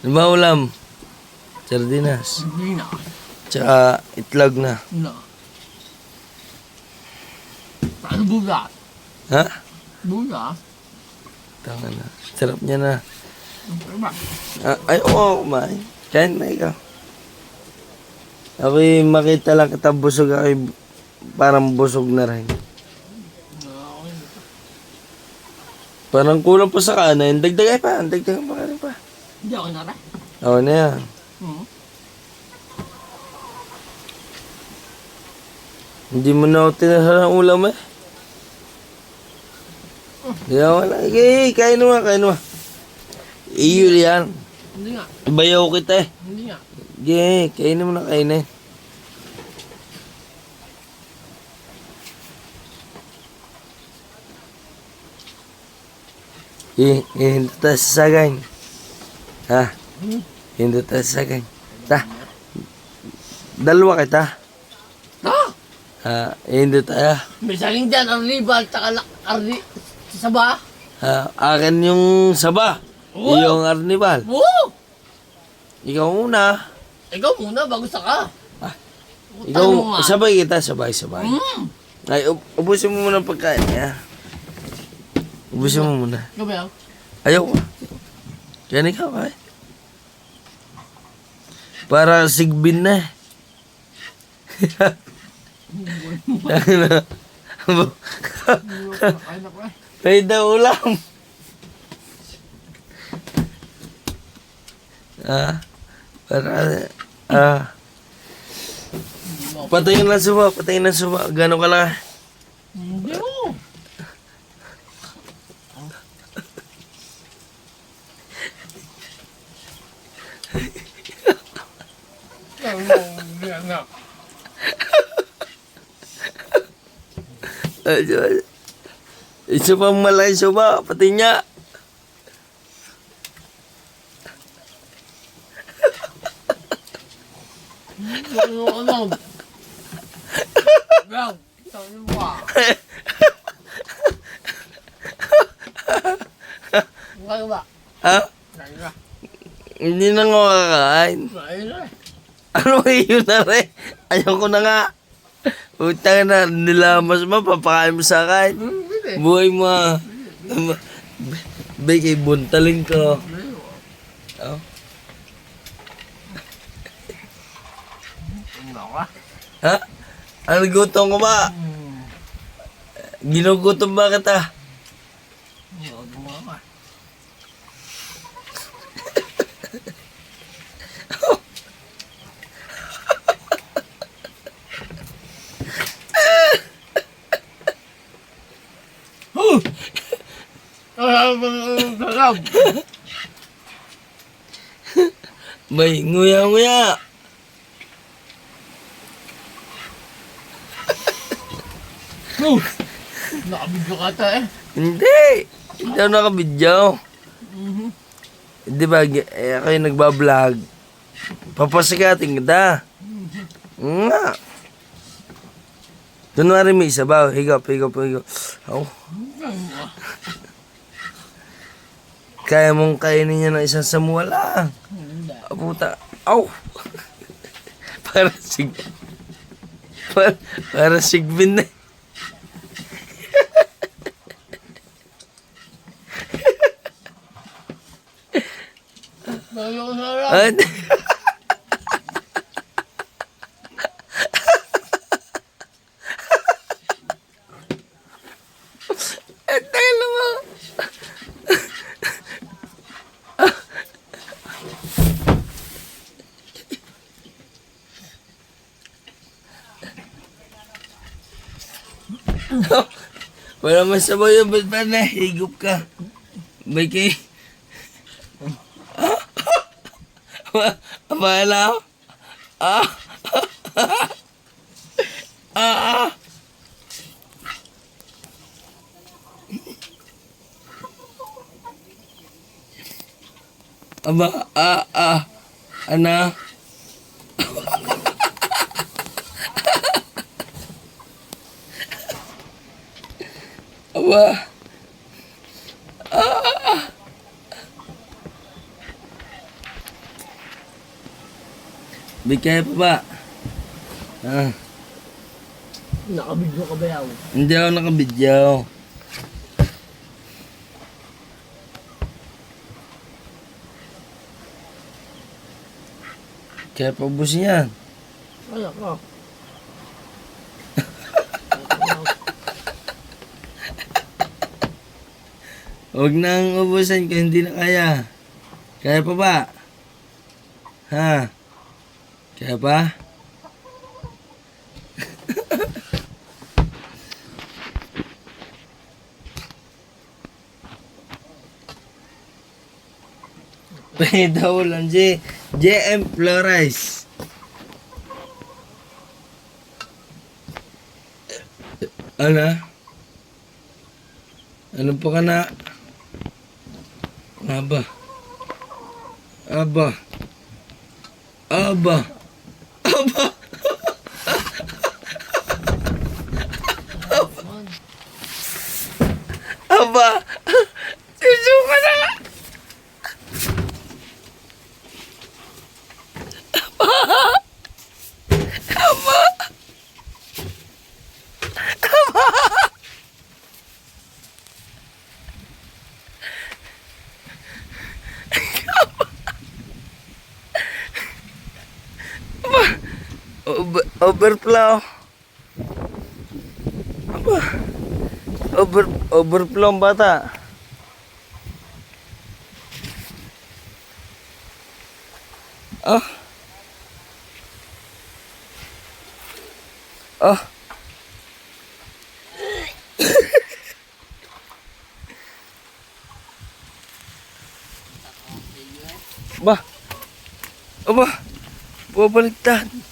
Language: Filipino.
Ano ba ulam? Sardinas. Hindi na. Tsaka itlog na. No. Ano buga? Ha? Buga? Tama na. Sarap niya na. Ano ba? Ay, oo, kumain. Kain na ikaw. Ako'y makita lang kita busog. Ako'y parang busog na rin. Parang kulang pa sa kanin. Dagdagan pa. Dagdagan pa kanin pa. Hindi ako na rin. Oo na yan. Hindi mo na ako tinasara ng ulam eh. Kaya wala. Kain mo nga, kain mo. Iyo yan. Hindi nga. Bayaw kita eh. Hindi nga. Kainin mo na kainin. Hindi tayo sasagay. Ha? Hindi tayo sasagay. Ta? Dalawa kita. Hindi tayo. May saging dyan, arnibal, tsaka saba. Akin yung saba. Oh! Yung arnibal. Oo! Ikaw muna. Ikaw muna, bago sa ka. Ikaw, sabay kita, sabay. Ay, ubusin mo muna ang pagkain niya. Ubusin mo muna. Ikaw ba yan? Ayaw ko. Yan ikaw, ay. Para sigbin na. May daw ulam. Patayin lang suba. Gano'n ka lang. Hindi mo. Isa pang malaki suba, pati niya. Ano? Bang! Sabi mo ba? Kaya ba? Ha? Kaya ba? Hindi na nga kakain. Kaya na. Ano yun na rin? Ayoko na nga. Utang na, nilamas mo, papakain mo sa akin. Buhay mo ah. Bay, kay buntaling ko. Oh. Ha? Ano gutom ko ba? Ginugutom ba kita? Bay, nguya-nguya. Nakabidyo ka ta eh. Hindi. Hindi ako nakabidyo. Di ba, ako yung nagbablog. Papasikating kita. Nga. Kunwari may sabaw. Higop. Oh. Kaya mong kainin niya ng isang samuwa lang. Puta. Aw! Para sigbin na. Ay, tayo mo. Wala masabaw yung ba't ba na higop ka? Bay kay... Mahala ako? Ana? Aba. Kaya pa ba? Ah, Nakabidyo ka ba yaw? hindi ako nakabidyo. Kaya pa ubusin yan. Ay, ako. Huwag nang ubusin kung hindi na kaya. Kaya pa ba? Ha? Kaya pa? Pwede daw lang, JM Flores. Ano? Ano pa ka na? Aba. Aba. Aba. Aba. Aba. Susuka na. Overflow. Apa? Overflow ang bata. Ah. Ah. Ba. Aba. Babaliktad.